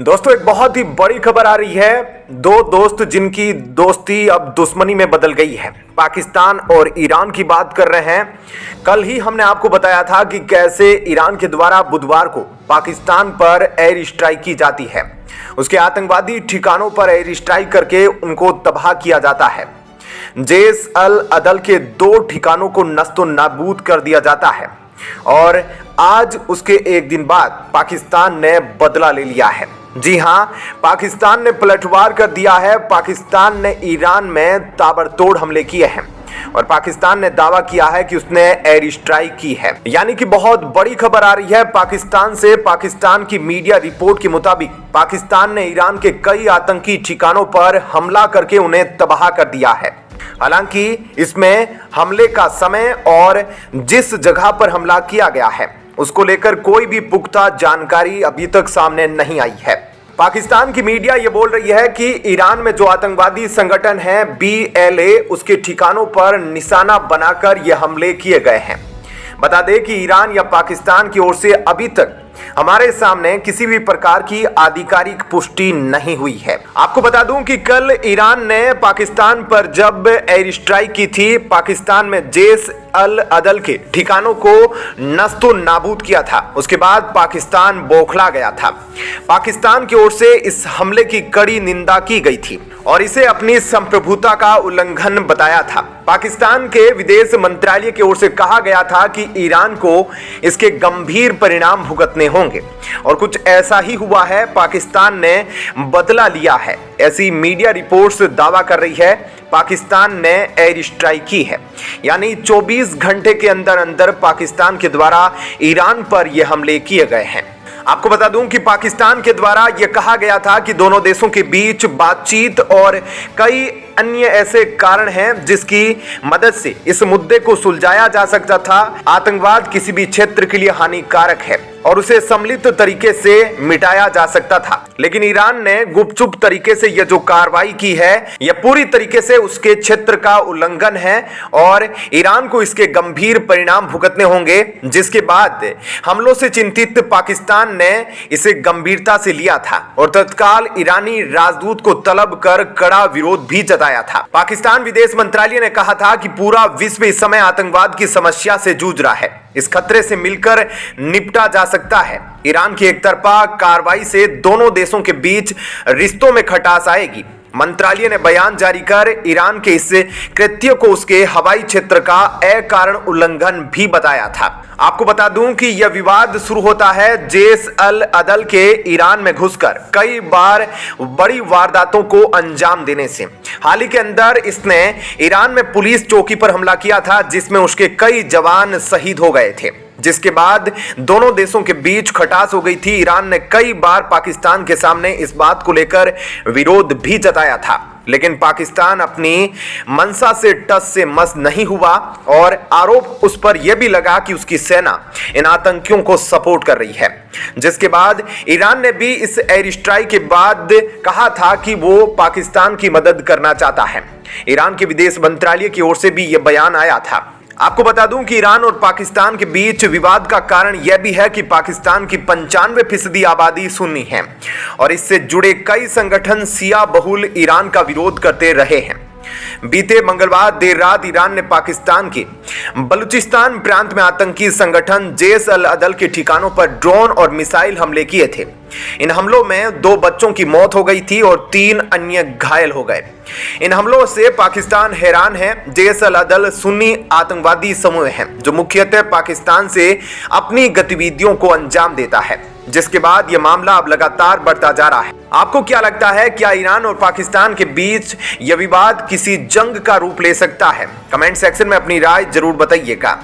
दोस्तों एक बहुत ही बड़ी खबर आ रही है। दो दोस्त जिनकी दोस्ती अब दुश्मनी में बदल गई है। पाकिस्तान और ईरान की बात कर रहे हैं। कल ही हमने आपको बताया था कि कैसे ईरान के द्वारा बुधवार को पाकिस्तान पर एयर स्ट्राइक की जाती है। उसके आतंकवादी ठिकानों पर एयर स्ट्राइक करके उनको तबाह किया जाता है। जैश अल अदल के 2 ठिकानों को नस्तो नाबूद कर दिया जाता है और आज उसके एक दिन बाद पाकिस्तान ने बदला ले लिया है। जी हां, पाकिस्तान ने पलटवार कर दिया है। पाकिस्तान ने ईरान में ताबड़तोड़ हमले किए हैं और पाकिस्तान ने दावा किया है कि उसने एयर स्ट्राइक की है। यानी कि बहुत बड़ी खबर आ रही है पाकिस्तान से। पाकिस्तान की मीडिया रिपोर्ट के मुताबिक पाकिस्तान ने ईरान के कई आतंकी ठिकानों पर हमला करके उन्हें तबाह कर दिया है। हालांकि इसमें हमले का समय और जिस जगह पर हमला किया गया है उसको लेकर कोई भी पुख्ता जानकारी अभी तक सामने नहीं आई है। पाकिस्तान की मीडिया ये बोल रही है कि ईरान में जो आतंकवादी संगठन है BLA, उसके ठिकानों पर निशाना बनाकर ये हमले किए गए हैं। बता दें कि ईरान या पाकिस्तान की ओर से अभी तक हमारे सामने किसी भी प्रकार की आधिकारिक पुष्टि नहीं हुई है। आपको बता दूं कि कल ईरान ने पाकिस्तान पर जब एयर स्ट्राइक की थी, पाकिस्तान में जैश अल अदल के ठिकानों को नस्तो नाबूद किया था। उसके बाद पाकिस्तान बौखला गया था। पाकिस्तान की ओर से इस हमले की कड़ी निंदा की गई थी और इसे अपनी संप्रभुता का उल्लंघन बताया था। पाकिस्तान के विदेश मंत्रालय की ओर से कहा गया था कि ईरान को इसके गंभीर परिणाम भुगतने होंगे और कुछ ऐसा ही हुआ है। पाकिस्तान ने बदला लिया है, ऐसी मीडिया रिपोर्ट्स दावा कर रही है। पाकिस्तान ने एयर स्ट्राइक की है, यानी 24 घंटे के अंदर अंदर पाकिस्तान के द्वारा ईरान पर यह हमले किए गए हैं। आपको बता दूं कि पाकिस्तान के द्वारा यह कहा गया था कि दोनों देशों के बीच बातचीत और कई अन्य ऐसे कारण हैं जिसकी मदद से इस मुद्दे को सुलझाया जा सकता था। आतंकवाद किसी भी क्षेत्र के लिए हानिकारक है और उसे सम्मिलित तरीके से मिटाया जा सकता था, लेकिन ईरान ने गुपचुप तरीके से यह जो कार्रवाई की है यह पूरी तरीके से उसके क्षेत्र का उल्लंघन है और ईरान को इसके गंभीर परिणाम भुगतने होंगे। जिसके बाद हमलों से चिंतित पाकिस्तान ने इसे गंभीरता से लिया था और तत्काल ईरानी राजदूत को तलब कर कड़ा विरोध भी जताया था। पाकिस्तान विदेश मंत्रालय ने कहा था कि पूरा विश्व इस समय आतंकवाद की समस्या से जूझ रहा है। इस खतरे से मिलकर निपटा जा सकता है। ईरान की एकतरफा कार्रवाई से दोनों देशों के बीच रिश्तों में खटास आएगी। मंत्रालय ने बयान जारी कर ईरान के इस कृत्य को उसके हवाई क्षेत्र का अकारण उल्लंघन भी बताया था। आपको बता दूं कि यह विवाद शुरू होता है जैश अल अदल के ईरान में घुसकर कई बार बड़ी वारदातों को अंजाम देने से। हाल ही के अंदर इसने ईरान में पुलिस चौकी पर हमला किया था जिसमें उसके कई जवान शहीद हो गए थे, जिसके बाद दोनों देशों के बीच खटास हो गई थी। ईरान ने कई बार पाकिस्तान के सामने इस बात को लेकर विरोध भी जताया था, लेकिन पाकिस्तान अपनी मंशा से टस से मस नहीं हुआ और आरोप उस पर यह भी लगा कि उसकी सेना इन आतंकियों को सपोर्ट कर रही है। जिसके बाद ईरान ने भी इस एयर स्ट्राइक के बाद कहा था कि वो पाकिस्तान की मदद करना चाहता है। ईरान के विदेश मंत्रालय की ओर से भी यह बयान आया था। आपको बता दूं कि ईरान और पाकिस्तान के बीच विवाद का कारण यह भी है कि पाकिस्तान की 95% आबादी सुन्नी है और इससे जुड़े कई संगठन शिया बहुल ईरान का विरोध करते रहे हैं। बीते मंगलवार देर रात ईरान ने पाकिस्तान के बलूचिस्तान प्रांत में आतंकी संगठन जैश अल अदल के ठिकानों पर ड्रोन और मिसाइल हमले किए थे। इन हमलों में 2 बच्चों की मौत हो गई थी और 3 अन्य घायल हो गए। इन हमलों से पाकिस्तान हैरान है। जैश अल अदल सुन्नी आतंकवादी समूह है जो मुख्यतः पाकिस्तान से अपनी गतिविधियों को अंजाम देता है, जिसके बाद यह मामला अब लगातार बढ़ता जा रहा है। आपको क्या लगता है, क्या ईरान और पाकिस्तान के बीच यह विवाद किसी जंग का रूप ले सकता है? कमेंट सेक्शन में अपनी राय जरूर बताइएगा।